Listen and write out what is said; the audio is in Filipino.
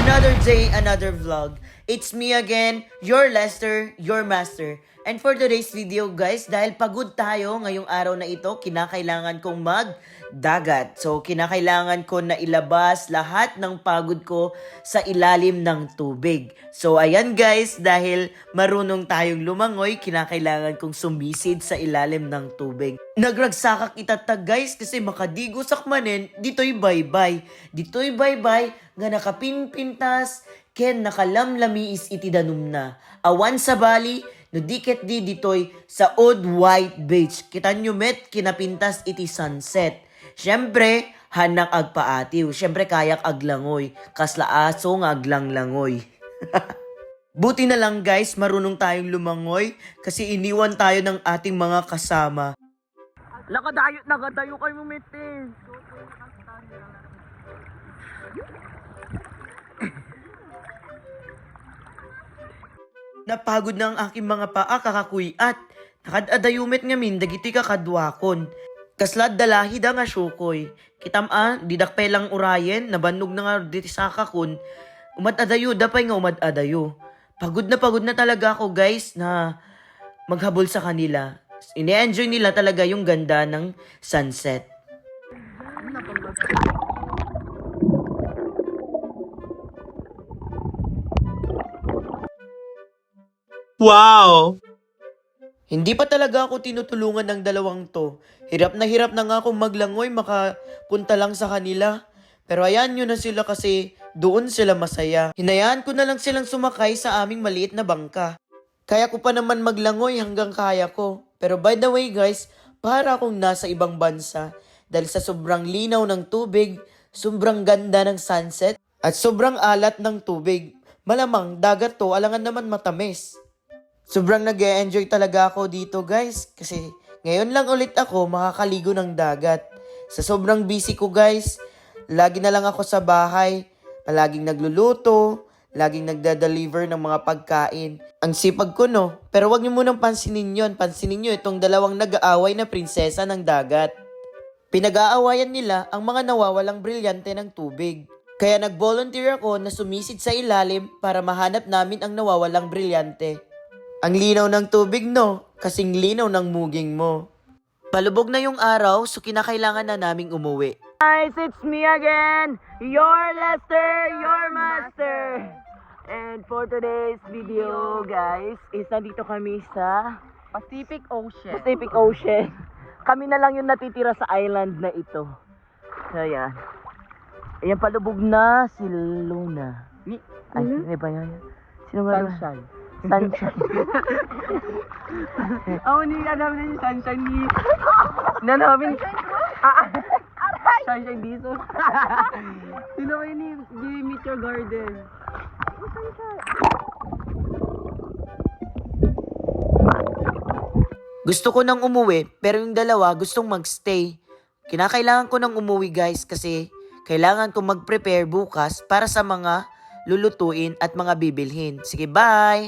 Another day, another vlog. It's me again, your Lester, your master. And for today's video guys, dahil pagod tayo ngayong araw na ito, kinakailangan kong magdagat. So kinakailangan ko na ilabas lahat ng pagod ko sa ilalim ng tubig. So ayan guys, dahil marunong tayong lumangoy, kinakailangan kong sumisid sa ilalim ng tubig. Nagragsakak itatag guys kasi makadigo sakmanin, dito'y bye-bye. Dito'y bye-bye nga nakapinpintas, ken nakalamlamiis iti danum na. Awan sa bali, no diket di ditoy sa Old White Beach. Kita nyo met, kinapintas iti sunset. Siyempre, hanak agpaatiw. Siyempre, kayak aglangoy. Kasla aso nga aglanglangoy. Buti na lang guys, marunong tayong lumangoy kasi iniwan tayo ng ating mga kasama. Nakadayo kayo metin. Napagod na ang aking mga paa kakakuyat. Nakadadayumet ngamin dagiti kakadwakon. Kaslad dalahi da nga syukoy. Kitama, didakpay lang urayen, nabannog na nga diti sakakon. Umadadayo, dapay nga umadadayo. Pagod na talaga ako guys na maghabol sa kanila. Ine-enjoy nila talaga yung ganda ng sunset. Wow! Hindi pa talaga ako tinutulungan ng dalawang to. Hirap na nga akong maglangoy, makapunta lang sa kanila. Pero ayan nyo na sila kasi doon sila masaya. Hinayaan ko na lang silang sumakay sa aming maliit na bangka. Kaya ko pa naman maglangoy hanggang kaya ko. Pero by the way guys, para akong nasa ibang bansa. Dahil sa sobrang linaw ng tubig, sobrang ganda ng sunset, at sobrang alat ng tubig. Malamang dagat to, alangan naman matamis. Sobrang nag-e-enjoy talaga ako dito guys kasi ngayon lang ulit ako makakaligo ng dagat. Sa sobrang busy ko guys, lagi na lang ako sa bahay, palaging nagluluto, laging nagda-deliver ng mga pagkain. Ang sipag ko no, pero wag niyo munang pansinin yon. Pansinin niyo itong dalawang nag-aaway na prinsesa ng dagat. Pinag-aawayan nila ang mga nawawalang brilyante ng tubig. Kaya nag-volunteer ako na sumisid sa ilalim para mahanap namin ang nawawalang brilyante. Ang linaw ng tubig no, kasing linaw ng muging mo. Palubog na yung araw, so kinakailangan na naming umuwi. Guys, it's me again, your Lester, your master. And for today's video guys, is nandito kami sa Pacific Ocean. Pacific Ocean. Kami na lang yung natitira sa island na ito. So yan. Ayan, palubog na si Luna. Ay, sino ba yan? Sino ba yan? Sunshine. Sunshine. Ako namin yung Sunshine ni... namin... Sunshine Diesel. Sino ba yun yung Meet Your Garden? Gusto ko nang umuwi, pero yung dalawa gustong magstay. Kinakailangan ko nang umuwi guys kasi kailangan ko mag-prepare bukas para sa mga lulutuin at mga bibilhin. Sige, bye!